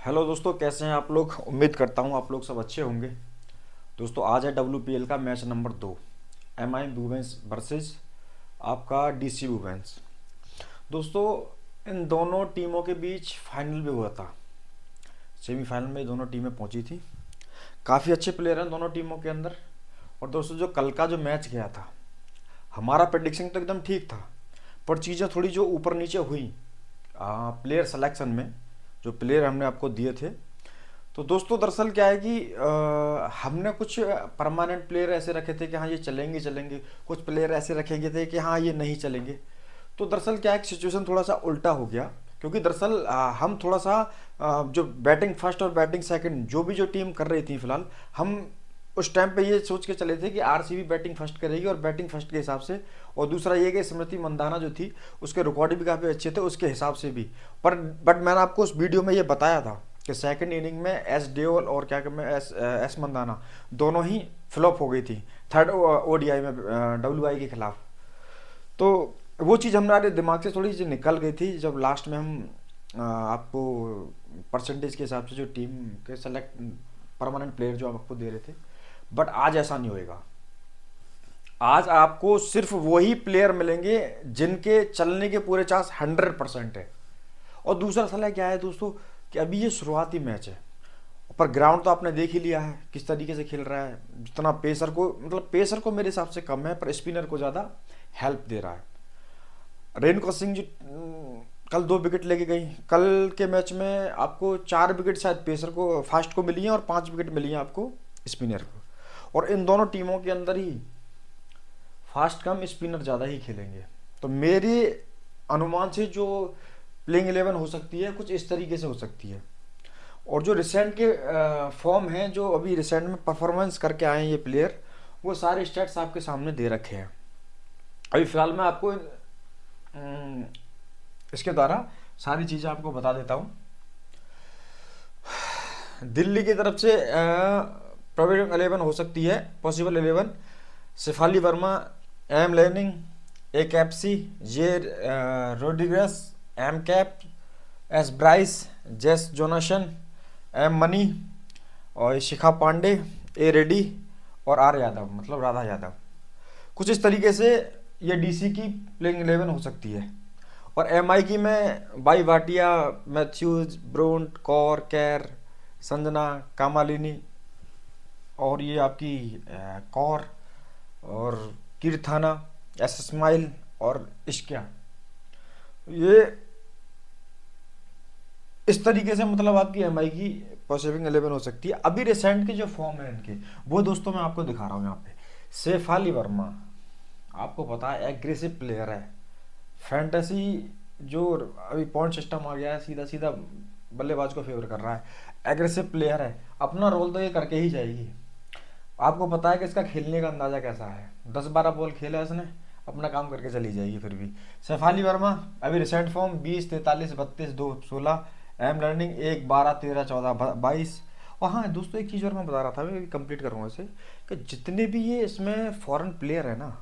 Hello दोस्तों, कैसे हैं आप लोग। उम्मीद करता हूं आप लोग सब अच्छे होंगे। दोस्तों, आज है WPL का match number 2। MI women's versus आपका DC वुमेन्स। दोस्तों, इन दोनों टीमों के बीच फाइनल भी हुआ था। सेमीफाइनल में दोनों टीमें पहुंची थी। काफ़ी अच्छे प्लेयर हैं दोनों टीमों के अंदर। और दोस्तों, जो कल का जो मैच गया था, हमारा प्रेडिक्शन तो एकदम ठीक था, पर चीज़ें थोड़ी जो ऊपर नीचे हुई प्लेयर सिलेक्शन में, जो प्लेयर हमने आपको दिए थे। तो दोस्तों, दरअसल क्या है कि हमने कुछ परमानेंट प्लेयर ऐसे रखे थे कि हाँ ये चलेंगे चलेंगे। कुछ प्लेयर ऐसे रखेंगे थे कि हाँ ये नहीं चलेंगे। तो दरअसल क्या है, सिचुएशन थोड़ा सा उल्टा हो गया। क्योंकि दरअसल हम थोड़ा सा जो बैटिंग फर्स्ट और बैटिंग सेकंड जो भी जो टीम कर रही थी फिलहाल, हम उस टाइम पे ये सोच के चले थे कि RCB बैटिंग फर्स्ट करेगी और बैटिंग फर्स्ट के हिसाब से। और दूसरा ये कि स्मृति मंदाना जो थी, उसके रिकॉर्ड भी काफ़ी अच्छे थे उसके हिसाब से भी। पर बट मैंने आपको उस वीडियो में ये बताया था कि सेकंड इनिंग में एस देओल और क्या कहते हैं एस मंदाना दोनों ही फ्लॉप हो गई थी थर्ड ODI में WI के खिलाफ। तो वो चीज़ हमारे दिमाग से थोड़ी सी निकल गई थी जब लास्ट में हम आपको परसेंटेज के हिसाब से जो टीम के सेलेक्ट परमानेंट प्लेयर जो आपको दे रहे थे। बट आज ऐसा नहीं होएगा। आज आपको सिर्फ वही प्लेयर मिलेंगे जिनके चलने के पूरे चांस 100% है। और दूसरा सलाह क्या है दोस्तों, कि अभी ये शुरुआती मैच है, पर ग्राउंड तो आपने देख ही लिया है किस तरीके से खेल रहा है। जितना पेसर को, मतलब पेसर को मेरे हिसाब से कम है, पर स्पिनर को ज़्यादा हेल्प दे रहा है। रेणुका सिंह जी कल 2 विकेट लेके गई। कल के मैच में आपको 4 विकेट शायद पेसर को फास्ट को मिली हैं और 5 विकेट मिली हैं आपको स्पिनर को। और इन दोनों टीमों के अंदर ही फास्ट कम स्पिनर ज़्यादा ही खेलेंगे। तो मेरे अनुमान से जो प्लेइंग 11 हो सकती है कुछ इस तरीके से हो सकती है। और जो रिसेंट के फॉर्म हैं, जो अभी रिसेंट में परफॉर्मेंस करके आए हैं ये प्लेयर, वो सारे स्टैट्स आपके सामने दे रखे हैं। अभी फिलहाल मैं आपको इसके द्वारा सारी चीज़ें आपको बता देता हूँ। दिल्ली की तरफ से प्रोबेबल 11 हो सकती है, possible 11। Shafali Verma, M Lanning, A Capsey, J Rodrigues, M Kapp, S Bryce, Jess Jonassen, M Mani और शिखा पांडे, ए रेड्डी और आर यादव, मतलब राधा यादव। कुछ इस तरीके से ये DC की प्लेइंग 11 हो सकती है। और MI की में बाई भाटिया, मैथ्यूज, ब्रोंट, कौर, कैर, संजना, कामालिनी और ये आपकी कौर और कीर्थाना, एस स्माइल और इश्किया। ये इस तरीके से मतलब आपकी MI की पॉसिबल 11 हो सकती है। अभी रिसेंट के जो फॉर्म है इनके, वो दोस्तों मैं आपको दिखा रहा हूँ यहाँ पे। शेफाली वर्मा, आपको पता है एग्रेसिव प्लेयर है। फैंटेसी जो अभी पॉइंट सिस्टम आ गया है, सीधा सीधा बल्लेबाज को फेवर कर रहा है। एग्रेसिव प्लेयर है, अपना रोल तो ये करके ही जाएगी। आपको पता है कि इसका खेलने का अंदाज़ा कैसा है। 10-12 बॉल खेला इसने, अपना काम करके चली जाएगी फिर भी। शेफाली वर्मा अभी रिसेंट फॉर्म 20, 43, 32, 2, 16। Am learning 1, 12, 13, 14, 22। और हाँ दोस्तों, एक चीज़ और मैं बता रहा था, मैं कंप्लीट करूँगा इसे, कि जितने भी ये इसमें फॉरेन प्लेयर है ना,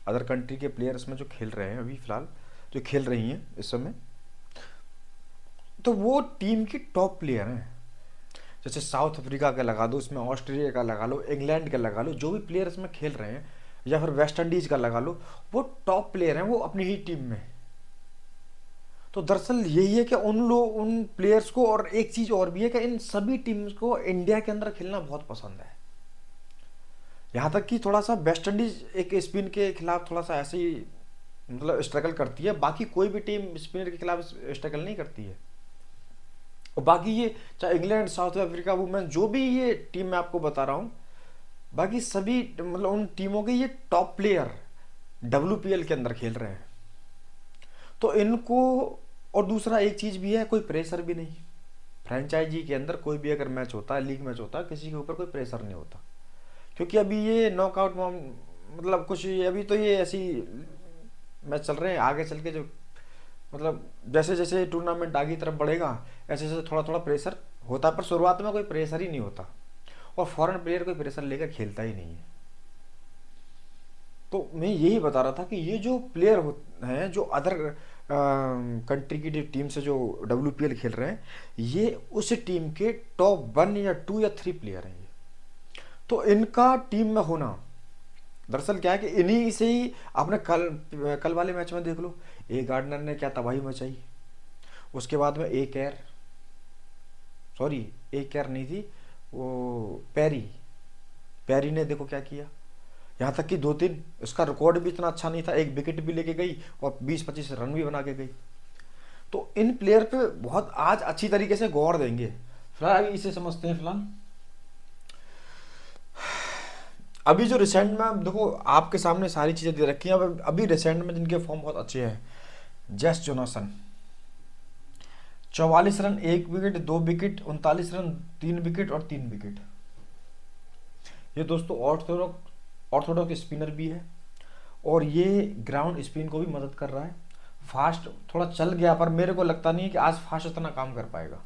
अदर कंट्री के प्लेयर इसमें जो खेल रहे हैं अभी फ़िलहाल, जो खेल रही हैं इस समय, तो वो टीम की टॉप प्लेयर हैं। जैसे साउथ अफ्रीका का लगा दो, इसमें ऑस्ट्रेलिया का लगा लो, इंग्लैंड का लगा लो, जो भी प्लेयर इसमें खेल रहे हैं, या फिर वेस्ट इंडीज़ का लगा लो, वो टॉप प्लेयर हैं, वो अपनी ही टीम में। तो दरअसल यही है कि उन प्लेयर्स को, और एक चीज़ और भी है कि इन सभी टीम्स को इंडिया के अंदर खेलना बहुत पसंद है। यहाँ तक कि थोड़ा सा वेस्ट इंडीज एक स्पिन के खिलाफ थोड़ा सा ऐसे ही मतलब स्ट्रगल करती है, बाकी कोई भी टीम स्पिनर के खिलाफ स्ट्रगल नहीं करती है। और बाकी ये चाहे इंग्लैंड, साउथ अफ्रीका, वुमेन, जो भी ये टीम मैं आपको बता रहा हूँ, बाकी सभी मतलब उन टीमों के ये टॉप प्लेयर WPL के अंदर खेल रहे हैं। तो इनको, और दूसरा एक चीज़ भी है, कोई प्रेशर भी नहीं। फ्रेंचाइजी के अंदर कोई भी अगर मैच होता है, लीग मैच होता है, किसी के ऊपर कोई प्रेशर नहीं होता। क्योंकि अभी ये नॉकआउट, मतलब कुछ अभी तो ये ऐसी मैच चल रहे हैं। आगे चल के जो मतलब जैसे जैसे टूर्नामेंट आगे की तरफ बढ़ेगा, ऐसे ऐसे थोड़ा थोड़ा प्रेशर होता है, पर शुरुआत में कोई प्रेशर ही नहीं होता। और फॉरेन प्लेयर कोई प्रेशर लेकर खेलता ही नहीं है। तो मैं यही बता रहा था कि ये जो प्लेयर हैं, जो अदर कंट्री की जो टीम से जो WPL खेल रहे हैं, ये उस टीम के टॉप 1 या 2 या 3 प्लेयर हैं ये। तो इनका टीम में होना, दरअसल क्या है कि इन्हीं से ही आपने कल वाले मैच में देख लो, ए गार्डनर ने क्या तबाही मचाई। उसके बाद में ए कैर नहीं थी वो, पैरी ने देखो क्या किया। यहाँ तक कि 2-3, उसका रिकॉर्ड भी इतना अच्छा नहीं था, एक विकेट भी लेके गई और 20-25 रन भी बना के गई। तो इन प्लेयर पे बहुत आज अच्छी तरीके से गौर देंगे। फिलहाल अभी इसे समझते हैं। फिलहाल अभी जो रिसेंट में देखो आपके सामने सारी चीज़ें दे रखी हैं। अभी रिसेंट में जिनके फॉर्म बहुत अच्छे हैं, Jess Jonassen 44 run 1 wicket 2 wicket, 39 run 3 wicket और 3 विकेट। ये दोस्तों ऑर्थोडॉक्स स्पिनर भी है और ये ग्राउंड स्पिन को भी मदद कर रहा है। फास्ट थोड़ा चल गया, पर मेरे को लगता नहीं है कि आज फास्ट इतना काम कर पाएगा।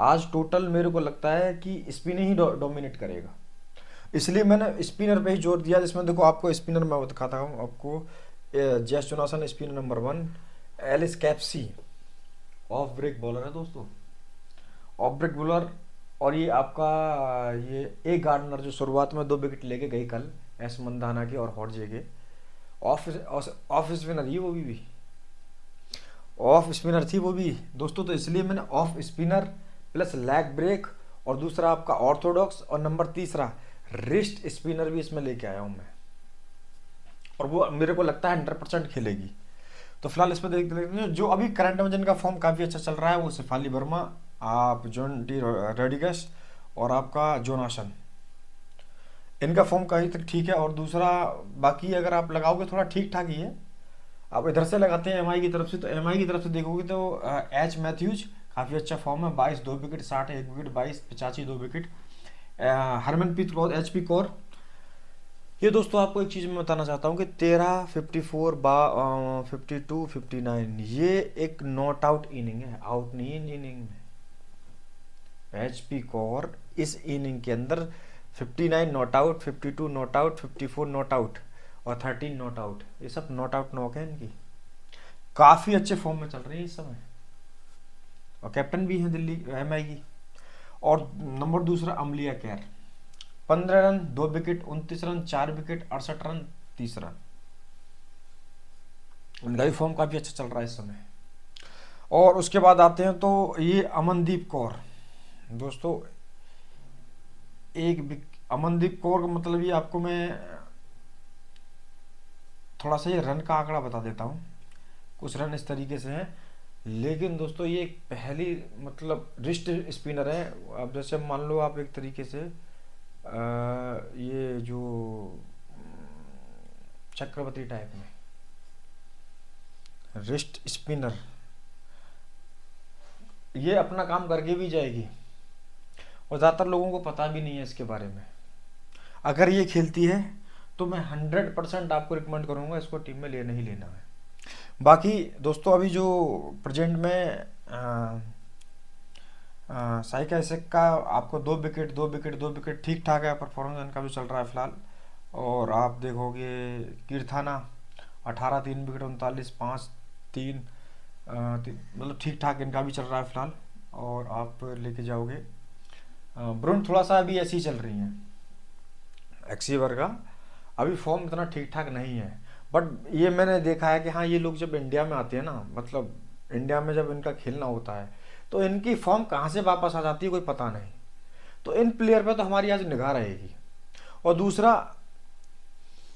आज टोटल मेरे को लगता है कि स्पिन ही डोमिनेट करेगा, इसलिए मैंने स्पिनर पे ही जोर दिया। जिसमें देखो आपको स्पिनर मैं दिखाता हूँ आपको, Jess Jonassen spinner number 1, Alice Capsey off break bowler है दोस्तों, ऑफ ब्रेक बॉलर। और ये आपका ये ए गार्डनर जो शुरुआत में 2 विकेट लेके गई कल एस मंदाना की और हॉट जे के, ऑफ स्पिनर ही वो भी ऑफ स्पिनर थी वो भी दोस्तों। तो इसलिए मैंने off spinner plus leg break और दूसरा आपका ऑर्थोडॉक्स और नंबर 3 रिस्ट स्पिनर भी इसमें लेके आया हूँ मैं, और वो मेरे को लगता है 100% खेलेगी। तो फिलहाल इस पर देखते हैं जो अभी करंट में जिनका फॉर्म काफ़ी अच्छा चल रहा है, वो शेफाली वर्मा, आप जॉन डी रोड्रिगेज और आपका जोनासन, इनका फॉर्म कहीं तक ठीक है। और दूसरा बाकी अगर आप लगाओगे थोड़ा ठीक ठाक ही है। आप इधर से लगाते हैं MI की तरफ से, तो MI की तरफ से देखोगे तो एच मैथ्यूज काफ़ी अच्छा फॉर्म है, 22 2 wicket, 60 1 wicket, 22 85 2 wicket. Harmanpreet Kaur HP Kaur, ये दोस्तों आपको एक चीज़ मैं बताना चाहता हूँ कि 13 54 52 59 ये एक नॉट आउट इनिंग है, आउट नहीं है इनिंग में। HP कौर इस इनिंग के अंदर 59 not out, 52 not out, 54 not out और 13 नॉट आउट, ये सब नॉट आउट नॉक है इनकी। काफ़ी अच्छे फॉर्म में चल रही है इस समय, और कैप्टन भी हैं दिल्ली MI की। और नंबर दूसरा अमलिया कैर, 15 run 2 wicket, 29 run 4 wicket, 68 run 30 run. उनका भी फॉर्म काफ़ी अच्छा चल रहा है इस समय। और उसके बाद आते हैं तो ये अमनदीप कौर दोस्तों, अमनदीप कौर का मतलब ये आपको मैं थोड़ा सा ये रन का आंकड़ा बता देता हूँ। कुछ रन इस तरीके से हैं, लेकिन दोस्तों ये पहली मतलब रिस्ट स्पिनर है। अब जैसे मान लो आप एक तरीके से ये जो चक्रवर्ती टाइप में रिस्ट स्पिनर, ये अपना काम करके भी जाएगी और ज़्यादातर लोगों को पता भी नहीं है इसके बारे में। अगर ये खेलती है तो मैं 100% आपको रिकमेंड करूँगा इसको टीम में लेना ही लेना है। बाकी दोस्तों अभी जो प्रेजेंट में साइका एसेक का आपको 2 विकेट 2 विकेट 2 विकेट ठीक ठाक है परफॉर्मेंस इनका भी चल रहा है फिलहाल। और आप देखोगे कीर्थाना 18 3 विकेट 39 5 3 मतलब ठीक ठाक इनका भी चल रहा है फिलहाल। और आप लेके जाओगे ब्रुन, थोड़ा सा अभी ऐसी चल रही हैं एक्सीवर का, अभी फॉर्म इतना ठीक ठाक नहीं है। बट ये मैंने देखा है कि हाँ ये लोग जब इंडिया में आते हैं ना, मतलब इंडिया में जब इनका खेलना होता है तो इनकी फॉर्म कहाँ से वापस आ जाती है कोई पता नहीं। तो इन प्लेयर पे तो हमारी आज निगाह रहेगी। और दूसरा,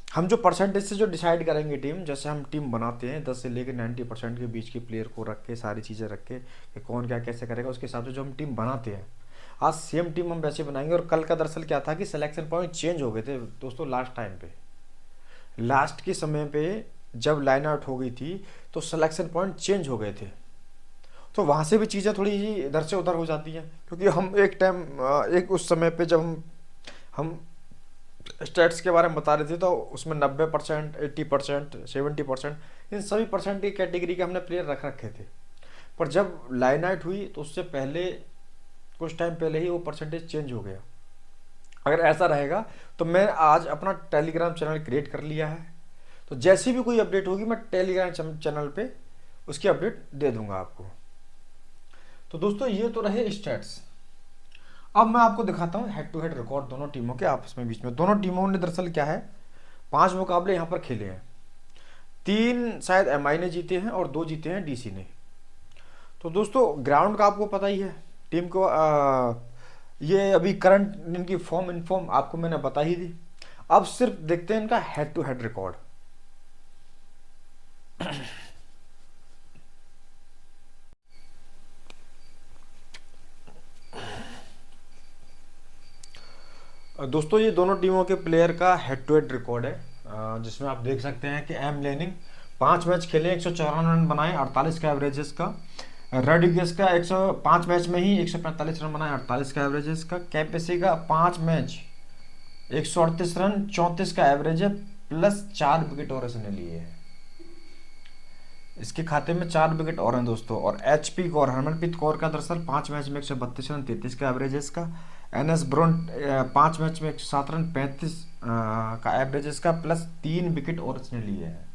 हम जो परसेंटेज से जो डिसाइड करेंगे टीम, जैसे हम टीम बनाते हैं 10 से लेकर 90% के बीच के प्लेयर को रख के, सारी चीज़ें रख के कि कौन क्या कैसे करेगा, उसके हिसाब से जो हम टीम बनाते हैं आज सेम टीम हम वैसे बनाएंगे। और कल का दरअसल क्या था कि सिलेक्शन पॉइंट चेंज हो गए थे दोस्तों लास्ट टाइम पे, लास्ट के समय पे जब लाइन आउट हो गई थी तो सिलेक्शन पॉइंट चेंज हो गए थे। तो वहाँ से भी चीज़ें थोड़ी इधर से उधर हो जाती हैं, क्योंकि हम एक टाइम एक उस समय पे जब हम स्टेट्स के बारे में बता रहे थे तो उसमें 90% 80% 70% इन सभी परसेंट की कैटेगरी के हमने प्लेयर रख रखे थे। पर जब लाइन आउट हुई तो उससे पहले कुछ टाइम पहले ही वो परसेंटेज चेंज हो गया। अगर ऐसा रहेगा तो मैं आज अपना टेलीग्राम चैनल क्रिएट कर लिया है, तो जैसी भी कोई अपडेट होगी मैं टेलीग्राम चैनल पे उसकी अपडेट दे दूंगा आपको। तो दोस्तों ये तो रहे स्टैट्स। अब मैं आपको दिखाता हूँ हेड टू हेड रिकॉर्ड दोनों टीमों के आपस में बीच में। दोनों टीमों ने दरअसल क्या है, 5 मुकाबले यहाँ पर खेले हैं। 3 शायद एमआई ने जीते हैं और 2 जीते हैं डीसी ने। तो दोस्तों ग्राउंड का आपको पता ही है, टीम को ये अभी करंट इनकी फॉर्म इनफॉर्म आपको मैंने बता ही दी। अब सिर्फ देखते हैं इनका हेड टू हेड रिकॉर्ड। दोस्तों ये दोनों टीमों के प्लेयर का हेड टू हेड रिकॉर्ड है, जिसमें आप देख सकते हैं कि एम लेनिंग 5 मैच खेले, 154 रन बनाए, 48 का एवरेज है इसका। रेडिगस का 105 मैच में ही 145 रन बनाए, 48 का एवरेज है इसका। कैपेसी का 5 मैच 138 रन, 34 का एवरेज है, प्लस 4 विकेट और इसने लिए हैं। इसके खाते में 4 विकेट और हैं दोस्तों। और एचपी कौर, हरमनप्रीत कौर का दरअसल 5 मैच में 132 रन, 33 का एवरेज है इसका। एनएस ब्रोंट 5 मैच में 107 रन, 35 का एवरेज इसका, प्लस 3 विकेट और इसने लिए हैं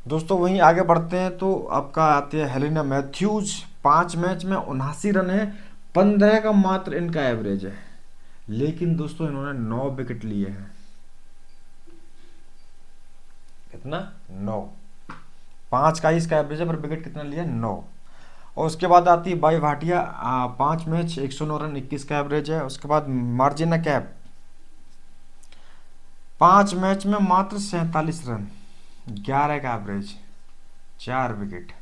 दोस्तों। वहीं आगे बढ़ते हैं तो आपका आती है हेलेना मैथ्यूज, 5 मैच में 79 रन है, 15 का मात्र इनका एवरेज है। लेकिन दोस्तों इन्होंने 9 विकेट लिए हैं। कितना? 9। 5 का ही इसका एवरेज है, पर विकेट कितना लिया? 9। और उसके बाद आती है बाई भाटिया, 5 मैच 109 रन, 21 का एवरेज है। उसके बाद मार्जिना कैप, 5 मैच में मात्र 47 रन, 11 का एवरेज, 4 विकेट।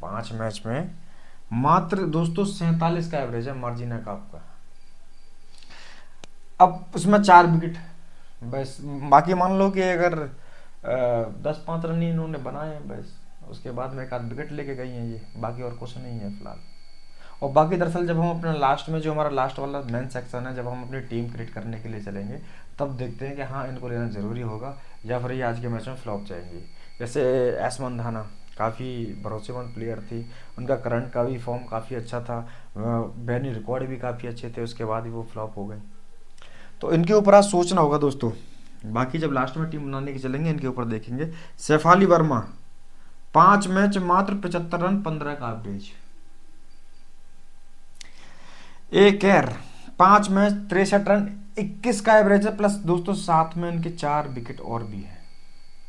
5 मैच में मात्र दोस्तों 47 का एवरेज है मार्जिना कैप का। अब उसमें 4 विकेट बस। बाकी मान लो कि अगर 10-5 रन ही इन्होंने बनाए हैं बस, उसके बाद में एक आध विकेट लेके गई हैं ये, बाकी और कुछ नहीं है फिलहाल। और बाकी दरअसल जब हम अपने लास्ट में, जो हमारा लास्ट वाला मेन सेक्शन है, जब हम अपनी टीम क्रिएट करने के लिए चलेंगे, तब देखते हैं कि हाँ इनको लेना ज़रूरी होगा या फिर ये आज के मैच में फ्लॉप जाएंगी। जैसे एस मंधाना काफ़ी भरोसेमंद प्लेयर थी, उनका करंट का भी फॉर्म काफ़ी अच्छा था, बैनी रिकॉर्ड भी काफ़ी अच्छे थे, उसके बाद ही वो फ्लॉप हो गए। तो इनके ऊपर आज सोचना होगा दोस्तों। बाकी जब लास्ट में टीम बनाने की चलेंगे इनके ऊपर देखेंगे। सैफाली वर्मा, 5 मैच मात्र 75 रन, 15 का एवरेज। एक केर, 5 मैच 63 रन, 21 का एवरेज है, प्लस दोस्तों साथ में इनके 4 विकेट और भी है।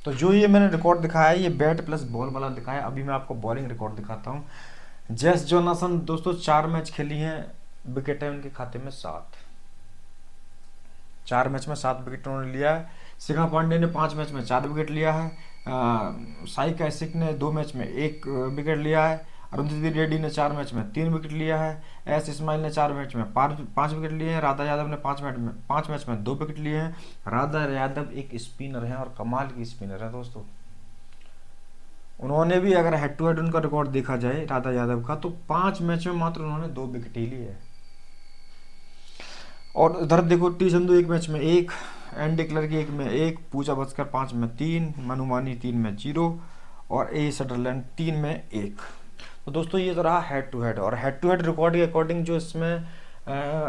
तो जो ये मैंने रिकॉर्ड दिखाया है, ये बैट प्लस बॉल वाला दिखाया। अभी मैं आपको बॉलिंग रिकॉर्ड दिखाता हूँ। जेस जोनासन दोस्तों 4 मैच खेली हैं, विकेट है उनके खाते में 7। 4 मैच में 7 विकेट उन्होंने लिया है। शिखा पांडे ने 5 मैच में 4 विकेट लिया है। साई कैसिक ने 2 मैच में 1 विकेट लिया है। अरुंधति रेड्डी ने 4 मैच में 3 विकेट लिया है। एस इस्माइल ने 4 मैच में 5 विकेट लिए हैं। राधा यादव ने 5 मैच में 2 विकेट लिए हैं। राधा यादव एक स्पिनर है और कमाल की स्पिनर है दोस्तों। उन्होंने भी, अगर हेड टू हेड उनका रिकॉर्ड देखा जाए राधा यादव का, तो 5 मैच में मात्र उन्होंने 2 विकेट ही लिए है। और इधर देखो, टी संधू 1 मैच में 1, एंडी क्लर्क 1 में 1, पूजा बचकर 5 में 3, मनु मानी 3 में 0 और ए सटरलैंड 3 में 1। तो दोस्तों ये तो रहा हेड टू हेड। और हेड टू हेड रिकॉर्ड के अकॉर्डिंग जो इसमें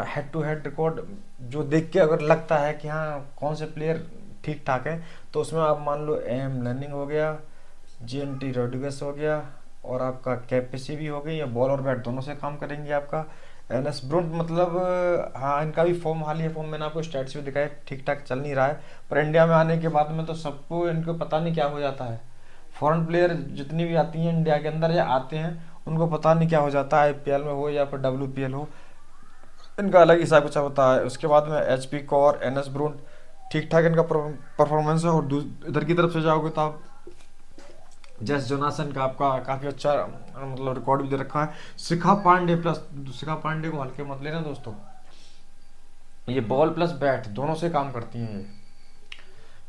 हेड टू हेड रिकॉर्ड जो देख के अगर लगता है कि हाँ कौन से प्लेयर ठीक ठाक है, तो उसमें आप मान लो एम लर्निंग हो गया, GNT रोड्रिगेज हो गया, और आपका कैपेसी भी हो गई, या बॉल और बैट दोनों से काम करेंगे आपका। एनएस ब्रुंट, मतलब हाँ इनका भी फॉर्म, हालिया फॉर्म मैंने आपको स्टैट्स भी दिखाए, ठीक ठाक चल नहीं रहा है। पर इंडिया में आने के बाद में तो सबको इनको पता नहीं क्या हो जाता है। फॉरेन प्लेयर जितनी भी आती हैं इंडिया के अंदर या आते हैं, उनको पता नहीं क्या हो जाता है, IPL में हो या फिर WPL हो, इनका अलग हिसाब किताब होता है। उसके बाद में HP कौर, एनएस ब्रुंट, ठीक ठाक इनका परफॉर्मेंस है। और इधर की तरफ से जाओगे तो आप जेस जोनासन का आपका काफ़ी अच्छा मतलब रिकॉर्ड भी दे रखा है। शिखा पांडे प्लस, शिखा पांडे को हल्के मत लेना दोस्तों, ये बॉल प्लस बैट दोनों से काम करती हैं।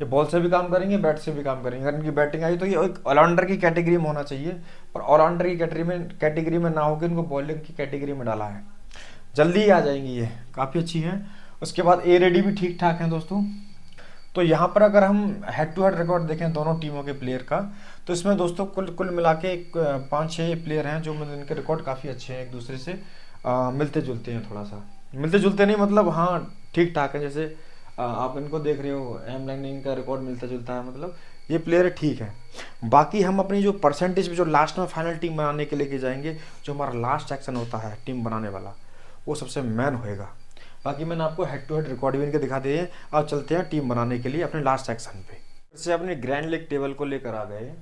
ये बॉल से भी काम करेंगे, बैट से भी काम करेंगे। अगर इनकी बैटिंग आई तो ये एक ऑलराउंडर की कैटेगरी में होना चाहिए, पर ऑलराउंडर की कैटेगरी में ना होकर इनको बॉलिंग की कैटेगरी में डाला है। जल्दी ही आ जाएंगी, ये काफ़ी अच्छी हैं। उसके बाद ए रेडी भी ठीक ठाक हैं दोस्तों। तो यहाँ पर अगर हम हेड टू हेड रिकॉर्ड देखें दोनों टीमों के प्लेयर का, तो इसमें दोस्तों कुल मिला के 5-6 प्लेयर हैं जो मतलब इनके रिकॉर्ड काफ़ी अच्छे हैं, एक दूसरे से मिलते जुलते हैं। थोड़ा सा मिलते जुलते नहीं, मतलब हाँ ठीक ठाक है। जैसे आप इनको देख रहे हो, एम लर्निंग का रिकॉर्ड मिलता जुलता है, मतलब ये प्लेयर ठीक है। बाकी हम अपनी जो परसेंटेज में जो लास्ट में फाइनल टीम बनाने के लेके जाएंगे, जो हमारा लास्ट एक्शन होता है टीम बनाने वाला, वो सबसे मैन होएगा। बाकी मैंने आपको हेड टू हेड रिकॉर्ड भी इनके दिखा दिए हैं। अब चलते हैं टीम बनाने के लिए अपने लास्ट एक्शन पे। जैसे अपने ग्रैंड लीग टेबल को लेकर आ गए,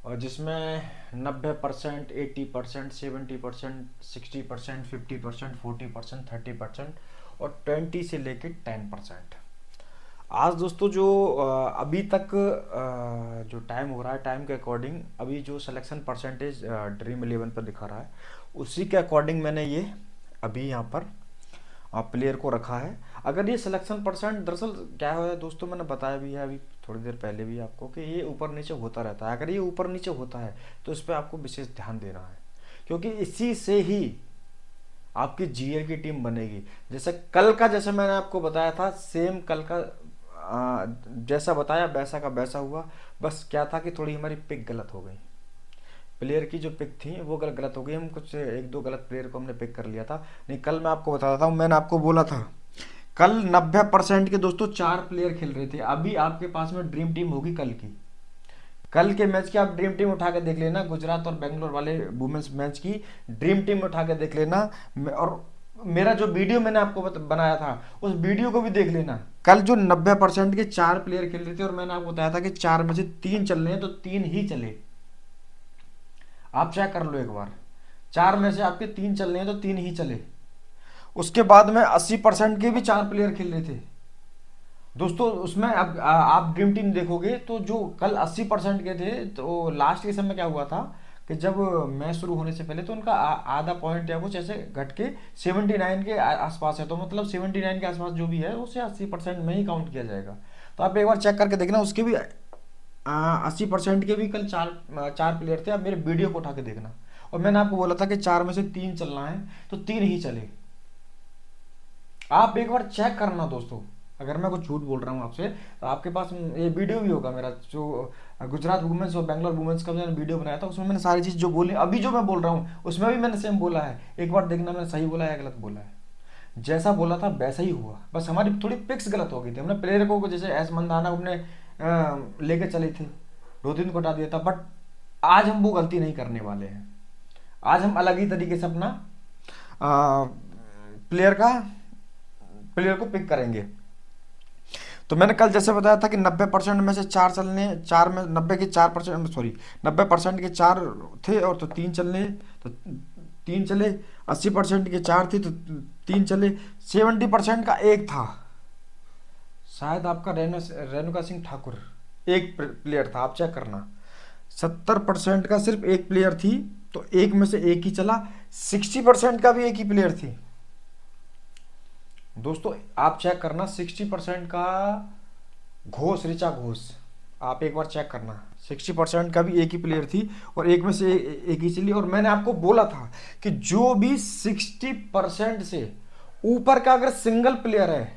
और जिसमें 90%, 80%, 70%, 60%, 50%, 40%, 30% और 20 से लेके 10%। आज दोस्तों जो अभी तक जो टाइम हो रहा है, टाइम के अकॉर्डिंग अभी जो सिलेक्शन परसेंटेज ड्रीम 11 पर दिखा रहा है, उसी के अकॉर्डिंग मैंने ये अभी यहाँ पर प्लेयर को रखा है। अगर ये सिलेक्शन परसेंट, दरअसल क्या है दोस्तों, मैंने बताया भी है अभी थोड़ी देर पहले भी आपको कि ये ऊपर नीचे होता रहता है। अगर ये ऊपर नीचे होता है तो इस पर आपको विशेष ध्यान देना है, क्योंकि इसी से ही आपकी जीएल की टीम बनेगी। जैसे कल का, जैसे मैंने आपको बताया था, सेम कल का जैसा बताया वैसा का वैसा हुआ। बस क्या था कि थोड़ी हमारी पिक गलत हो गई, प्लेयर की जो पिक थी वो गलत हो गई। हम कुछ एक दो गलत प्लेयर को हमने पिक कर लिया था। नहीं, कल मैं आपको बताता हूँ, मैंने आपको बोला था कल 90% के दोस्तों 4 प्लेयर खेल रहे थे। अभी आपके पास में ड्रीम टीम होगी कल की, कल के मैच की आप ड्रीम टीम उठा के देख लेना। गुजरात और बेंगलोर वाले वुमेन्स मैच की ड्रीम टीम उठा के देख लेना। और मेरा जो वीडियो मैंने आपको बनाया था उस वीडियो को भी देख लेना। कल जो 90% के 4 प्लेयर खेल रहे थे, और मैंने आपको बताया था कि 4 में से 3 चल रहे हैं तो 3 ही चले। आप चेक कर लो एक बार, 4 में से आपके 3 चल रहे हैं तो 3 ही चले। उसके बाद में 80% के भी 4 प्लेयर खेल रहे थे दोस्तों। उसमें अब आप ड्रीम टीम देखोगे तो जो कल 80% के थे, तो लास्ट के समय क्या हुआ था कि जब मैच शुरू होने से पहले तो उनका आधा पॉइंट या कुछ ऐसे घट के 79 के आसपास है। तो मतलब 79 के आसपास जो भी है उसे 80% में ही काउंट किया जाएगा। तो आप एक बार चेक करके देखना, उसके भी 80% के भी कल चार प्लेयर थे। आप मेरे वीडियो को उठा के देखना। और मैंने आपको बोला था कि 4 में से 3 चलना है तो 3 ही चले। आप एक बार चेक करना दोस्तों, अगर मैं कुछ झूठ बोल रहा हूँ आपसे तो आपके पास ये वीडियो भी होगा मेरा, जो गुजरात वुमेन्स और बेंगलोर वुमेन्स का मैंने वीडियो बनाया था। उसमें मैंने सारी चीज़ जो बोली, अभी जो मैं बोल रहा हूँ उसमें भी मैंने सेम बोला है। एक बार देखना मैंने सही बोला है या गलत बोला है। जैसा बोला था वैसा ही हुआ, बस हमारी थोड़ी पिक्स गलत हो गई थी। हमने प्लेयर को जैसे एस मंदाना अपने लेके चले थे, 2-3 को हटा दिया था। बट आज हम वो गलती नहीं करने वाले हैं। आज हम अलग ही तरीके से अपना प्लेयर को पिक करेंगे। तो मैंने कल जैसे बताया था कि 90% में से 4 चलने, 4 में 90 के 4%, सॉरी 90% के 4 थे और तो 3 चलने, तो 3 चले। 80% के 4 थे तो 3 चले। 70% का एक था, शायद आपका रेणुका सिंह ठाकुर, एक प्लेयर था। आप चेक करना, 70% का सिर्फ एक प्लेयर थी तो एक में से एक ही चला। 60% का भी एक ही प्लेयर थी दोस्तों। आप चेक करना, 60% का घोष, ऋचा घोष, आप एक बार चेक करना, 60% का भी एक ही प्लेयर थी और एक में से एक ही चली। और मैंने आपको बोला था कि जो भी 60% से ऊपर का अगर सिंगल प्लेयर है,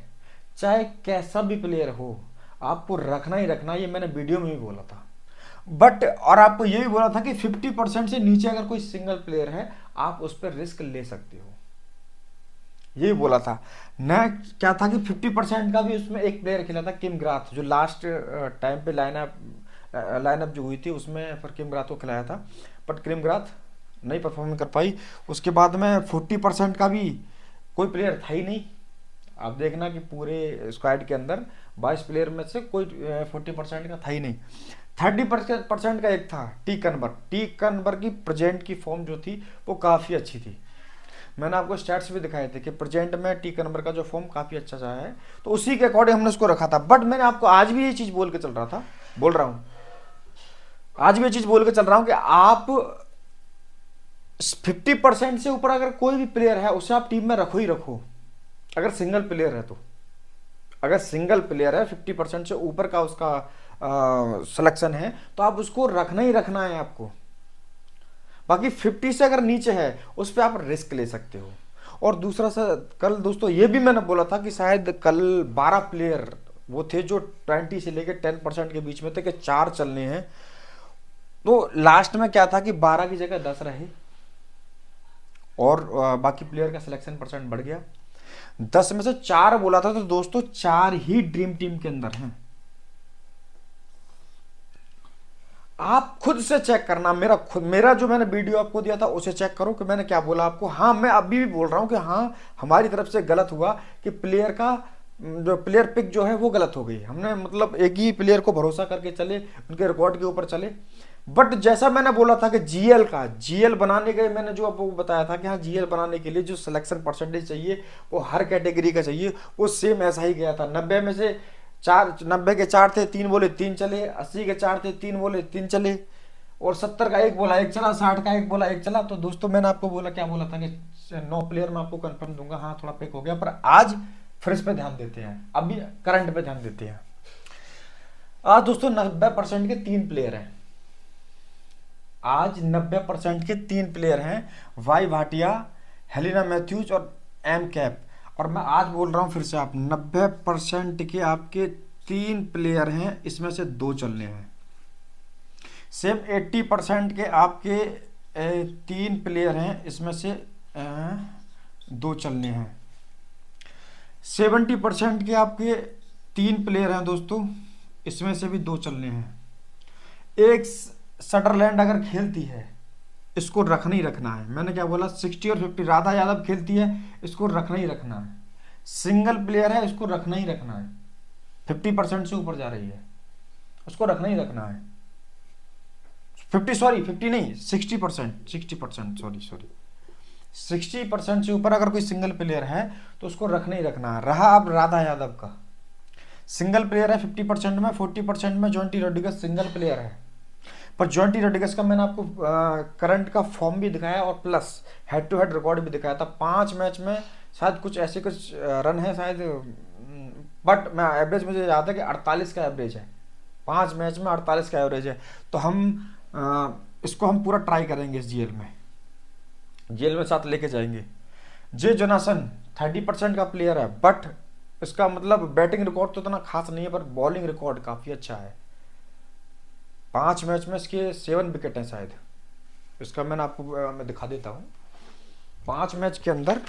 चाहे कैसा भी प्लेयर हो, आपको रखना ही रखना। ये मैंने वीडियो में भी बोला था। बट और आपको ये भी बोला था कि 50% से नीचे अगर कोई सिंगल प्लेयर है, आप उस पर रिस्क ले सकते हो, ये बोला था। न क्या था कि 50% का भी उसमें एक प्लेयर खेला था, किम ग्राथ, जो लास्ट टाइम पे लाइनअप जो हुई थी उसमें फिर किम ग्राथ को खिलाया था। बट किम ग्राथ नहीं परफॉर्म कर पाई। उसके बाद में 40% का भी कोई प्लेयर था ही नहीं। आप देखना कि पूरे स्क्वाड के अंदर 22 प्लेयर में से कोई 40% का था ही नहीं। 30% का एक था, टी कन्वर की प्रेजेंट की फॉर्म जो थी वो काफ़ी अच्छी थी। मैंने आपको स्टैट्स भी दिखाए थे कि प्रेजेंट में टी कन्वर का जो फॉर्म काफ़ी अच्छा सा है, तो उसी के अकॉर्डिंग हमने उसको रखा था। बट मैंने आपको आज भी ये चीज़ बोल के चल रहा था, बोल रहा हूँ, आज भी ये चीज़ बोल के चल रहा हूँ कि आप 50% से ऊपर अगर कोई भी प्लेयर है उसे आप टीम में रखो ही रखो। अगर सिंगल प्लेयर है तो, अगर सिंगल प्लेयर है 50% से ऊपर का उसका सिलेक्शन है तो आप उसको रखना ही रखना है आपको। बाकी 50 से अगर नीचे है उस पर आप रिस्क ले सकते हो। और दूसरा सा, कल दोस्तों ये भी मैंने बोला था कि शायद कल 12 प्लेयर वो थे जो 20 से लेकर 10% के बीच में थे कि 4 चलने हैं। तो लास्ट में क्या था कि 12 की जगह 10 रहे और बाकी प्लेयर का सिलेक्शन परसेंट बढ़ गया। 10 में से 4 बोला था, तो दोस्तों 4 ही ड्रीम टीम के अंदर हैं। आप खुद से चेक करना, मेरा जो मैंने वीडियो आपको दिया था उसे चेक करो कि मैंने क्या बोला आपको। हाँ, मैं अभी भी बोल रहा हूँ कि हाँ, हमारी तरफ से गलत हुआ कि प्लेयर का जो प्लेयर पिक जो है वो गलत हो गई। हमने मतलब एक ही प्लेयर को भरोसा करके चले, उनके रिकॉर्ड के ऊपर चले। बट जैसा मैंने बोला था कि जीएल बनाने के, मैंने जो आपको बताया था कि हाँ, जीएल बनाने के लिए जो सिलेक्शन परसेंटेज चाहिए वो हर कैटेगरी का चाहिए, वो सेम ऐसा ही गया था। 90 में से 90 के 4 थे, 3 बोले 3 चले, 80 के 4 थे, 3 बोले 3 चले, और 70 का 1 बोला 1 चला, 60 का 1 बोला 1 चला। तो दोस्तों मैंने आपको बोला, क्या बोला था कि 9 प्लेयर में आपको कंफर्म दूंगा। हाँ, थोड़ा पिक हो गया, पर आज फ्रेश पे ध्यान देते हैं, अभी करंट पे ध्यान देते हैं। आज दोस्तों 90% के 3 प्लेयर हैं। आज 90% के 3 प्लेयर हैं, वाई भाटिया, हेलिना मैथ्यूज और एम कैप। और मैं आज बोल रहा हूं फिर से, आप 90% के आपके 3 प्लेयर हैं, इसमें से 2 चलने हैं। सेम 80% के आपके 3 प्लेयर हैं, इसमें से 2 चलने हैं। 70% के आपके 3 प्लेयर हैं दोस्तों, इसमें से भी 2 चलने हैं। एक सटरलैंड अगर खेलती है, इसको रखना ही रखना है। मैंने क्या बोला, 60 और 50, राधा यादव खेलती है, इसको रखना ही रखना है। सिंगल प्लेयर है, इसको रखना ही रखना है। 50% से ऊपर जा रही है, उसको रखना ही रखना है। 50 नहीं, 60% सॉरी 60% से ऊपर अगर कोई सिंगल प्लेयर है तो उसको रखना ही रखना है। रहा अब राधा यादव का, सिंगल प्लेयर है 50% में, 40% में जॉन्टी रोड्रिगस सिंगल प्लेयर है। पर जॉन्टी रोड्रिगस का मैंने आपको करंट का फॉर्म भी दिखाया और plus head to head record भी दिखाया था। 5 मैच में शायद कुछ ऐसे कुछ रन है शायद, बट मैं एवरेज मुझे याद है कि 48 का एवरेज है। 5 मैच में 48 का एवरेज है। तो हम इसको हम पूरा ट्राई करेंगे इस जीएल में साथ लेके जाएंगे। जे जोनासन 30% का प्लेयर है, बट इसका मतलब बैटिंग रिकॉर्ड तो इतना खास नहीं है, पर बॉलिंग रिकॉर्ड काफ़ी अच्छा है। 5 मैच में इसके 7 विकेट हैं शायद। इसका मैंने आपको मैं दिखा देता हूँ। 5 मैच के अंदर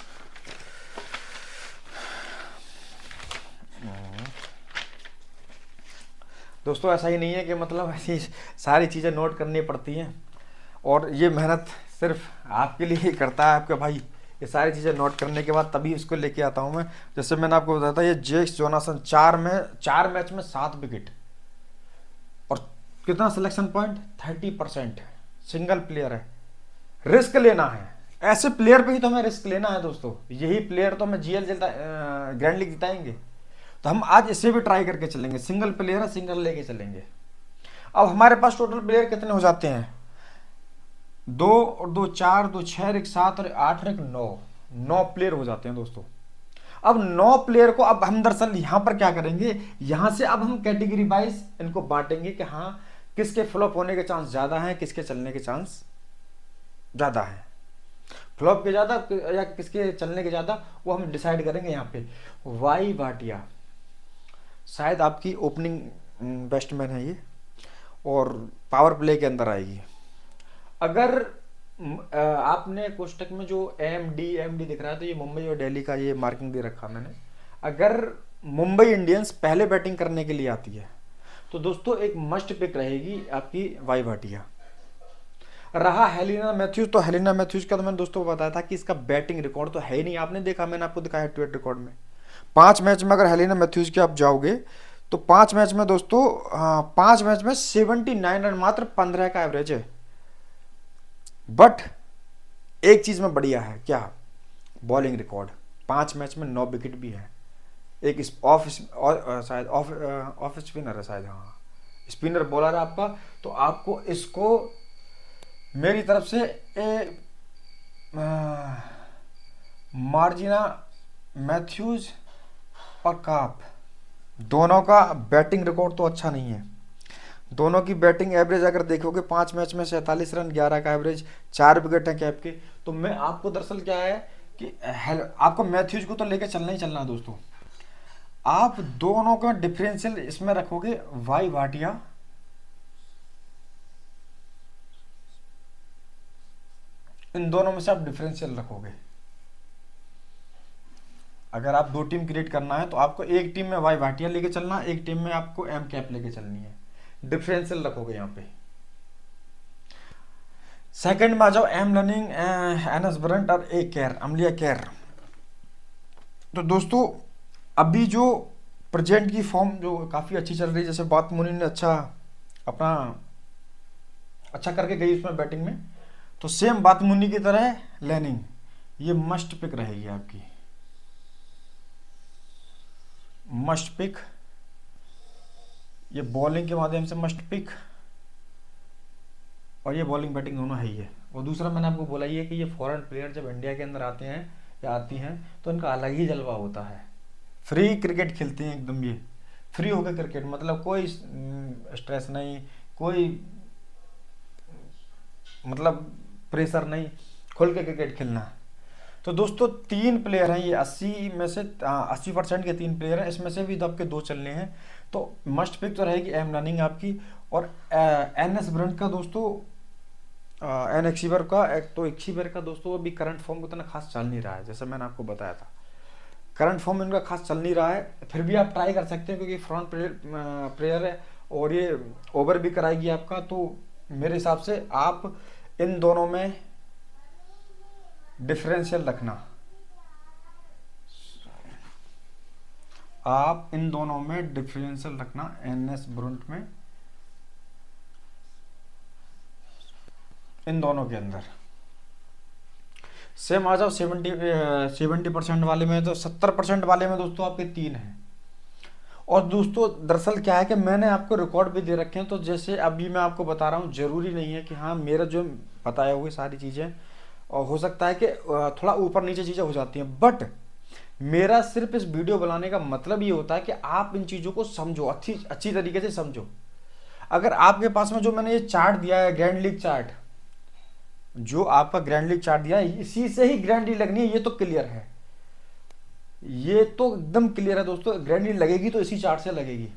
दोस्तों ऐसा ही नहीं है कि मतलब ऐसी सारी चीज़ें नोट करनी पड़ती हैं, और ये मेहनत सिर्फ आपके लिए ही करता है आपका भाई। ये सारी चीज़ें नोट करने के बाद तभी इसको लेके आता हूँ मैं। जैसे मैंने आपको बताया था, ये जेक्स जोनासन 4 मैच में 7 विकेट, और कितना सिलेक्शन पॉइंट 30%, सिंगल प्लेयर है। रिस्क लेना है, ऐसे प्लेयर पे ही तो हमें रिस्क लेना है दोस्तों। यही प्लेयर तो हमें जीएल ग्रैंड लीग जिताएंगे। तो हम आज इसे भी ट्राई करके चलेंगे। सिंगल प्लेयर है, सिंगल लेके चलेंगे। अब हमारे पास टोटल प्लेयर कितने हो जाते हैं, 2 और 2 4, 2 6, 1 7 और 8 और 1 9 प्लेयर हो जाते हैं दोस्तों। अब 9 प्लेयर को अब हम दरअसल यहां पर क्या करेंगे, यहां से अब हम कैटेगरी वाइज इनको बांटेंगे कि हाँ, किसके फ्लॉप होने के चांस ज्यादा हैं, किसके चलने के चांस ज्यादा हैं। फ्लॉप के ज्यादा या किसके चलने के ज्यादा, वो हम डिसाइड करेंगे यहाँ पे। वाई भाटिया शायद आपकी ओपनिंग बैट्समैन है ये, और पावर प्ले के अंदर आएगी। अगर आपने कोष्टक में जो एम डी दिख रहा है, तो ये मुंबई और दिल्ली का ये मार्किंग दे रखा मैंने। अगर मुंबई इंडियंस पहले बैटिंग करने के लिए आती है, तो दोस्तों एक मस्ट पिक रहेगी आपकी वाई भाटिया। रहा हेलिना मैथ्यूज, तो हेलिना मैथ्यूज का तो मैंने दोस्तों को बताया था कि इसका बैटिंग रिकॉर्ड तो है ही नहीं। आपने देखा, मैंने आपको दिखाया हेड टू हेड रिकॉर्ड में। 5 मैच में अगर हेलिना मैथ्यूज के आप जाओगे तो 5 मैच में दोस्तों, 5 मैच में 79 रन, मात्र 15 का एवरेज है। बट एक चीज में बढ़िया है, क्या, बॉलिंग रिकॉर्ड। 5 मैच में 9 विकेट भी है। एक शायद ऑफ स्पिनर है शायद, हाँ स्पिनर बॉलर है आपका। तो आपको इसको मेरी तरफ से मार्जिना मैथ्यूज और काप, दोनों का बैटिंग रिकॉर्ड तो अच्छा नहीं है। दोनों की बैटिंग एवरेज अगर देखोगे, 5 मैच में 47 रन, 11 का एवरेज, 4 विकेट है कैप के। तो मैं आपको दरअसल क्या है कि आपको मैथ्यूज को तो लेके चलना ही चलना है दोस्तों। आप दोनों का डिफरेंशियल इसमें रखोगे, वाई भाटिया इन दोनों में से आप डिफरेंशियल रखोगे। अगर आप 2 टीम क्रिएट करना है, तो आपको एक टीम में वाई भाटिया लेके चलना, एक टीम में आपको एम कैप लेके चलनी है। डिफरेंशियल रखोगे यहाँ पे। सेकंड में आ जाओ, M Lanning, N S Brunt और ए केयर, अमलिया केयर। तो दोस्तों अभी जो प्रेजेंट की फॉर्म जो काफ़ी अच्छी चल रही है, जैसे बात मुनि ने अपना अच्छा करके गई उसमें बैटिंग में, तो सेम बात मुनि की तरह लैनिंग ये मस्ट पिक रहेगी आपकी, मस्ट पिक, ये बॉलिंग के माध्यम से मस्ट पिक, और ये बॉलिंग बैटिंग दोनों है ही है। और दूसरा मैंने आपको बोला ही है कि ये फॉरेन प्लेयर जब इंडिया के अंदर आते हैं या आती हैं तो इनका अलग ही जलवा होता है, फ्री क्रिकेट खेलते हैं एकदम, ये फ्री होकर क्रिकेट, मतलब कोई स्ट्रेस नहीं, कोई मतलब प्रेशर नहीं, खुल के क्रिकेट खेलना है। तो दोस्तों 3 प्लेयर हैं ये, 80 में से 80% के 3 प्लेयर हैं, इसमें से भी दब के 2 चलने हैं। तो मस्ट पिक तो रहेगी एम लर्निंग आपकी, और एन एस ब्रंट का दोस्तों, एन एक्सीवर का, एक तो एक्सीवर का दोस्तों अभी करंट फॉर्म उतना खास चल नहीं रहा है, जैसे मैंने आपको बताया था करंट फॉर्म इनका खास चल नहीं रहा है, फिर भी आप ट्राई कर सकते हैं क्योंकि फ्रंट प्लेयर है और ये ओवर भी कराएगी आपका। तो मेरे हिसाब से आप इन दोनों में डिफरेंशियल रखना, आप इन दोनों में डिफरेंशियल रखना, एन एस ब्रंट में, इन दोनों के अंदर। सेम आ जाओ 70% वाले में, तो 70% वाले में दोस्तों आपके 3 हैं। और दोस्तों दरअसल क्या है कि मैंने आपको रिकॉर्ड भी दे रखे हैं, तो जैसे अभी मैं आपको बता रहा हूँ, जरूरी नहीं है कि हाँ मेरा जो बताया हुए सारी चीज़ें, और हो सकता है कि थोड़ा ऊपर नीचे चीज़ें हो जाती हैं, बट मेरा सिर्फ इस वीडियो बनाने का मतलब ये होता है कि आप इन चीज़ों को समझो, अच्छी तरीके से समझो। अगर आपके पास में जो मैंने ये चार्ट दिया है, ग्रैंड लीग चार्ट, जो आपका ग्रैंड लीग चार्ट दिया है, इसी से ही ग्रैंड लीग लगनी है, ये तो क्लियर है, ये तो एकदम क्लियर है दोस्तों, ग्रैंड लीग लगेगी तो इसी चार्ट से लगेगी।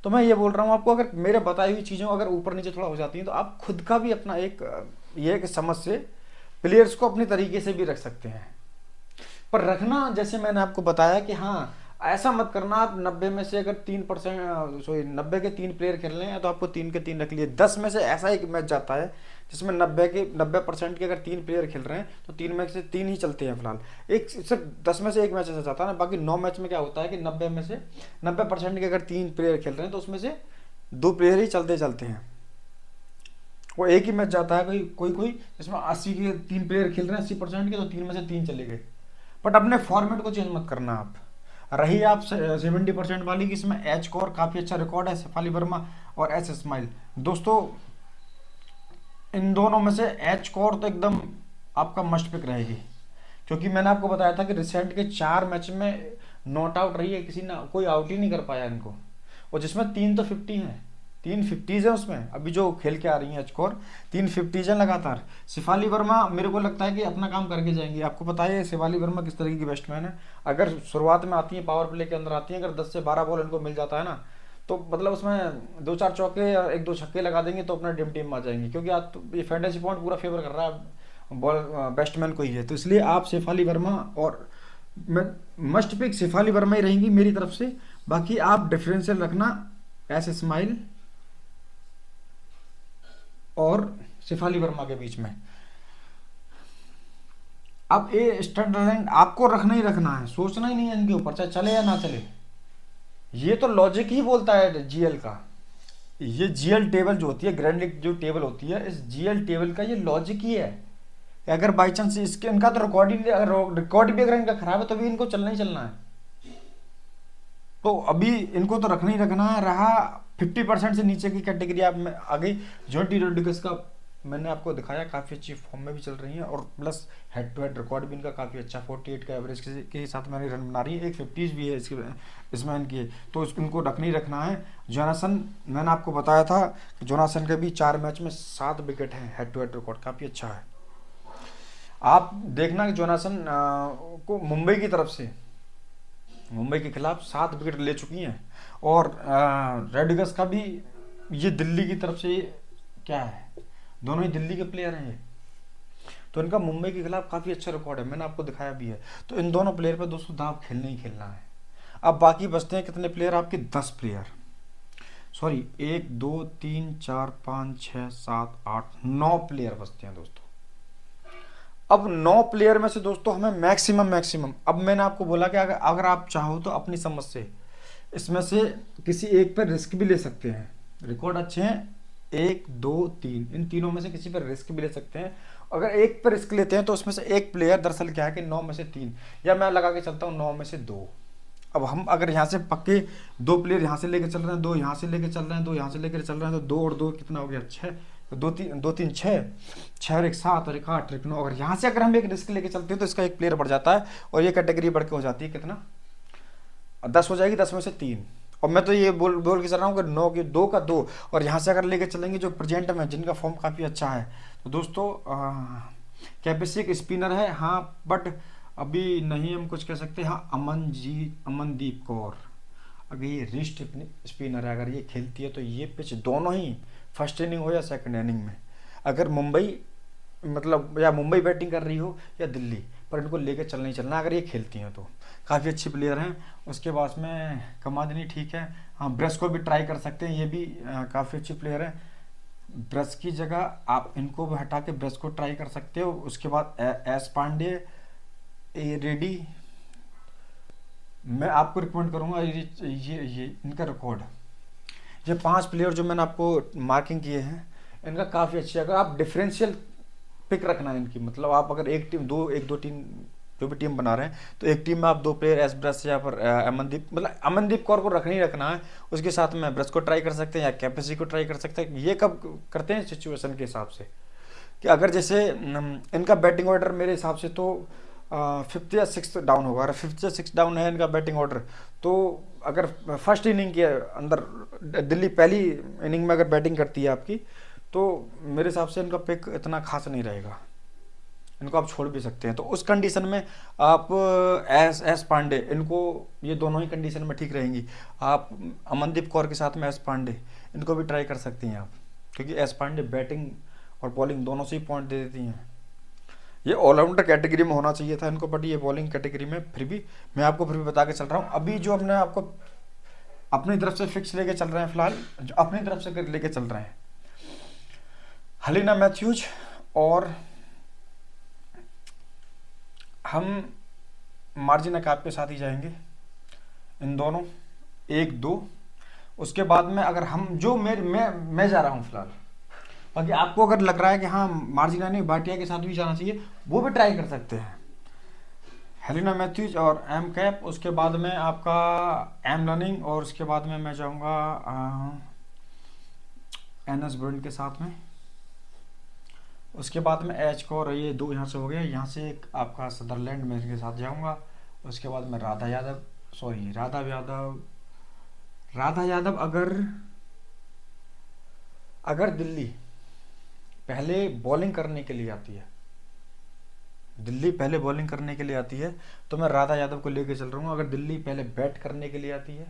तो मैं ये बोल रहा हूँ आपको, अगर मेरे बताई हुई चीज़ों अगर ऊपर नीचे थोड़ा हो जाती हैं तो आप खुद का भी अपना एक ये एक समझ से प्लेयर्स को अपने तरीके से भी रख सकते हैं, पर रखना जैसे मैंने आपको बताया कि हाँ ऐसा मत करना आप 90 में से अगर 3%, सॉरी 90 के 3 प्लेयर खेल रहे हैं तो आपको 3 के 3 रख लिए। 10 में से ऐसा एक मैच जाता है जिसमें 90% के अगर 3 प्लेयर खेल रहे हैं तो 3 में से 3 ही चलते हैं फिलहाल, एक सिर्फ 10 में से एक मैच ऐसा जाता है ना, बाकी 9 मैच में क्या होता है कि 90 में से 90% के अगर 3 प्लेयर खेल रहे हैं तो उसमें से 2 प्लेयर ही चलते हैं, वो एक ही मैच जाता है कोई जिसमें 80 के 3 प्लेयर खेल रहे हैं 80% के, तो 3 में से 3 चले गए। बट अपने फॉर्मेट को चेंज मत करना आप। रही आप 70% वाली की, इसमें एच कोर काफ़ी अच्छा रिकॉर्ड है, शेफाली वर्मा और एस इस्माइल। दोस्तों इन दोनों में से एच कोर तो एकदम आपका मस्ट पिक रहेगी, क्योंकि मैंने आपको बताया था कि रिसेंट के 4 मैच में नॉट आउट रही है, किसी ना कोई आउट ही नहीं कर पाया इनको, और जिसमें 3 तो 50 हैं, 3 50s है उसमें, अभी जो खेल के आ रही हैं एच कोर 3 50s हैं लगातार। शेफाली वर्मा मेरे को लगता है कि अपना काम करके जाएंगी। आपको पता है शेफाली वर्मा किस तरीके की बैट्समैन है, अगर शुरुआत में आती है पावर प्ले के अंदर आती है, अगर 10 से 12 बॉल इनको मिल जाता है ना, तो मतलब उसमें 2-4 चौके या 1-2 छक्के लगा देंगे तो अपना टीम में आ जाएंगी, क्योंकि आज तो ये फैंटेसी पॉइंट पूरा फेवर कर रहा है बॉल बैट्समैन को ही है। तो इसलिए आप शेफाली वर्मा और मस्ट पिक शेफाली वर्मा ही रहेंगी मेरी तरफ से। बाकी आप डिफरेंशियल रखना एस इस्माइल और शेफाली वर्मा के बीच में। अब ए स्टैंडर्ड आपको रखना ही रखना है, सोचना ही नहीं है इनके ऊपर, चाहे चले या ना चले, ये तो लॉजिक ही बोलता है जीएल का। ये जीएल टेबल जो होती है, ग्रैंड लीग जो टेबल होती है, इस जीएल टेबल का ये लॉजिक ही है कि अगर बाई चांस इसके इनका तो रिकॉर्ड भी अगर इनका खराब है तो भी इनको चलना ही चलना है। तो अभी इनको तो रखना ही रखना है। रहा 50% से नीचे की कैटेगरी आप में आ गई, जॉन्टी रोड्रिगस का मैंने आपको दिखाया, काफ़ी अच्छी फॉर्म में भी चल रही हैं, और plus head to head record भी इनका काफ़ी अच्छा 48 का एवरेज के साथ मैंने रन बना रही है, एक 50s भी है इसमें इनकी, तो इनको रखना ही रखना है। जोनासन मैंने आपको बताया था कि जोनासन के भी 4 मैच में 7 विकेट हैं, हेड टू हेड रिकॉर्ड काफ़ी अच्छा है। आप देखना कि जोनासन को मुंबई की तरफ से, मुंबई के खिलाफ 7 विकेट ले चुकी हैं, और रोड्रिगस का भी ये दिल्ली की तरफ से क्या है, दोनों ही दिल्ली के प्लेयर हैं ये, तो इनका मुंबई के खिलाफ काफ़ी अच्छा रिकॉर्ड है, मैंने आपको दिखाया भी है। तो इन दोनों प्लेयर पे दोस्तों दाव खेलना ही खेलना है। अब बाकी बचते हैं कितने प्लेयर आपके, 10 प्लेयर। सॉरी 1 2 3 4 5 6 7 8 9 प्लेयर बचते हैं दोस्तों। अब 9 प्लेयर में से दोस्तों हमें मैक्सिमम, अब मैंने आपको बोला कि अगर आप चाहो तो अपनी समझ से इसमें से किसी एक पर रिस्क भी ले सकते हैं। रिकॉर्ड अच्छे हैं, 1 2 3, इन तीनों में से किसी पर रिस्क भी ले सकते हैं। अगर एक पर रिस्क लेते हैं तो उसमें से एक प्लेयर दरअसल क्या है कि 9 में से 3, या मैं लगा के चलता हूँ 9 में से 2। अब हम अगर यहाँ से पक्के 2 प्लेयर यहाँ से लेके चल रहे हैं, 2 यहाँ से लेके चल रहे हैं, 2 यहाँ से लेके चल रहे हैं, तो 2 और 2 कितना हो गया 6, तो 2 3 6, 6 और 1 7 और 1 8 और 1 9। अगर यहाँ से अगर हम एक रिस्क लेके चलते हैं तो इसका एक प्लेयर बढ़ जाता है और ये कैटेगरी बढ़ के हो जाती है कितना 10 हो जाएगी, 10 में से 3। और मैं तो ये बोल के चल रहा हूँ कि 9 की 2 का 2, और यहाँ से अगर लेके चलेंगे जो प्रेजेंट में जिनका फॉर्म काफ़ी अच्छा है, तो दोस्तों कैपेसिक स्पिनर है हाँ, बट अभी नहीं हम कुछ कह सकते। हाँ अमनदीप कौर, अगर ये रिस्ट स्पिनर है, अगर ये खेलती है तो ये पिच दोनों ही फर्स्ट इनिंग हो या सेकंड इनिंग में, अगर मुंबई मतलब या मुंबई बैटिंग कर रही हो या दिल्ली, पर इनको लेकर चलना ही चलना अगर ये खेलती हैं तो। काफ़ी अच्छी प्लेयर हैं। उसके बाद में कमादनी ठीक है, हाँ ब्रश को भी ट्राई कर सकते हैं, ये भी काफ़ी अच्छी प्लेयर है। ब्रश की जगह आप इनको भी हटा के ब्रश को ट्राई कर सकते हो। उसके बाद एस पांडे, ए रेडी, मैं आपको रिकमेंड करूँगा ये इनका रिकॉर्ड, ये 5 प्लेयर जो मैंने आपको मार्किंग किए हैं इनका काफ़ी अच्छी। अगर आप डिफरेंशियल पिक रखना है इनकी, मतलब आप अगर एक दो टीम जो भी टीम बना रहे हैं तो एक टीम में आप 2 प्लेयर एस ब्रश या फिर अमनदीप, मतलब अमनदीप कौर को रखना ही रखना है, उसके साथ में ब्रश को ट्राई कर सकते हैं या कैपेसी को ट्राई कर सकते हैं। ये कब करते हैं सिचुएशन के हिसाब से, कि अगर जैसे इनका बैटिंग ऑर्डर मेरे हिसाब से तो 5th या 6th डाउन होगा। अगर 5th या 6th डाउन है इनका बैटिंग ऑर्डर, तो अगर फर्स्ट इनिंग के अंदर दिल्ली पहली इनिंग में अगर बैटिंग करती है आपकी, तो मेरे हिसाब से इनका पिक इतना खास नहीं रहेगा, इनको आप छोड़ भी सकते हैं। तो उस कंडीशन में आप एस पांडे, इनको ये दोनों ही कंडीशन में ठीक रहेंगी। आप अमनदीप कौर के साथ में एस पांडे, इनको भी ट्राई कर सकती हैं आप, क्योंकि एस पांडे बैटिंग और बॉलिंग दोनों से ही पॉइंट दे देती हैं। ये ऑलराउंडर कैटेगरी में होना चाहिए था इनको, बट ये बॉलिंग कैटेगरी में फिर भी मैं आपको फिर भी बता के चल रहा हूँ। अभी जो हमने आपको अपनी तरफ से फिक्स लेके चल रहे हैं, फिलहाल जो अपनी तरफ से लेके चल रहे हैं, हलीना मैथ्यूज और हम मार्जिन अकाब के साथ ही जाएंगे, इन दोनों 1 2। उसके बाद में अगर हम जो मैं जा रहा हूँ फिलहाल, बाकी आपको अगर लग रहा है कि हाँ मार्जिना नहीं भाटिया के साथ भी जाना चाहिए, वो भी ट्राई कर सकते हैं। हेलिना मैथ्यूज और एम कैप, उसके बाद में आपका एम लर्निंग, और उसके बाद में मैं जाऊँगा एन एस ब्रेंट के साथ में। उसके बाद में एच कौर, ये 2 यहाँ से हो गया। यहाँ से एक आपका सदरलैंड में इसके साथ जाऊँगा। उसके बाद में राधा यादव अगर दिल्ली पहले बॉलिंग करने के लिए आती है, तो मैं राधा यादव को लेके चल रहा हूँ। अगर दिल्ली पहले बैट करने के लिए आती है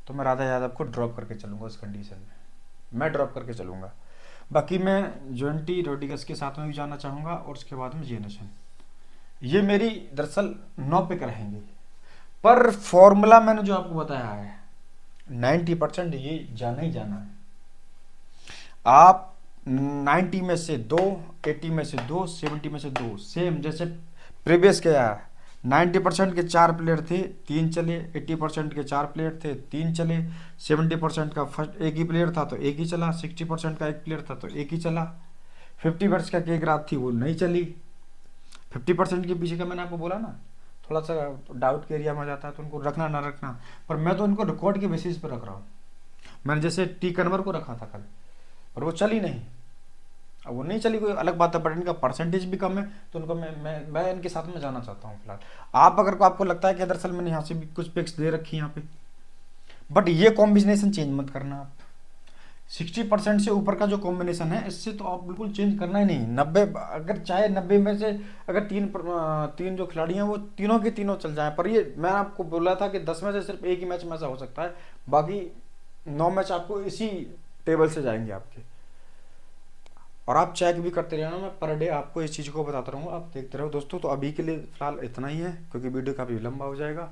तो मैं राधा यादव को ड्रॉप करके चलूँगा। उस कंडीशन में मैं ड्रॉप करके चलूँगा। बाकी मैं जोंटी रोड्रिगस के साथ में भी जाना चाहूँगा, और उसके बाद में जेनसन। ये मेरी दरअसल 9 पिक रहेंगी, पर फॉर्मूला मैंने जो आपको बताया है 90% ये जाना ही जाना है। आप 90 में से 2, 80 में से 2, 70 में से 2, सेम जैसे प्रीवियस के यार 90% के 4 प्लेयर थे, 3 चले, 80% के 4 प्लेयर थे, 3 चले, 70% का फर्स्ट एक ही प्लेयर था तो एक ही चला, 60% का एक प्लेयर था तो एक ही चला, 50% का केक रात थी वो नहीं चली। 50% के पीछे का मैंने आपको बोला ना, थोड़ा सा डाउट के एरिया में जाता है तो उनको रखना ना रखना, पर मैं तो उनको रिकॉर्ड के बेसिस पर रख रहा हूँ। मैंने जैसे टी कन्वर को रखा था कल, पर वो चली नहीं। अब वो नहीं चली कोई अलग बात है, बट इनका परसेंटेज भी कम है, तो उनको मैं इनके साथ में जाना चाहता हूँ फिलहाल। आप अगर आपको लगता है कि दरअसल मैंने यहाँ से भी कुछ पिक्स दे रखी है यहाँ पे, बट ये कॉम्बिनेशन चेंज मत करना आप। 60% से ऊपर का जो कॉम्बिनेशन है इससे तो आप बिल्कुल चेंज करना ही नहीं। 90, अगर चाहे 90 में से अगर तीन जो खिलाड़ी हैं वो तीनों के तीनों चल जाएं, पर ये मैंने आपको बोला था कि 10 में से सिर्फ एक ही मैच में ऐसा हो सकता है, बाकी 9 मैच आपको इसी टेबल से जाएंगे आपके। और आप चेक भी करते रहना, मैं पर डे आपको इस चीज़ को बताता रहूँगा, आप देखते रहो दोस्तों। तो अभी के लिए फ़िलहाल इतना ही है, क्योंकि वीडियो काफ़ी लंबा हो जाएगा।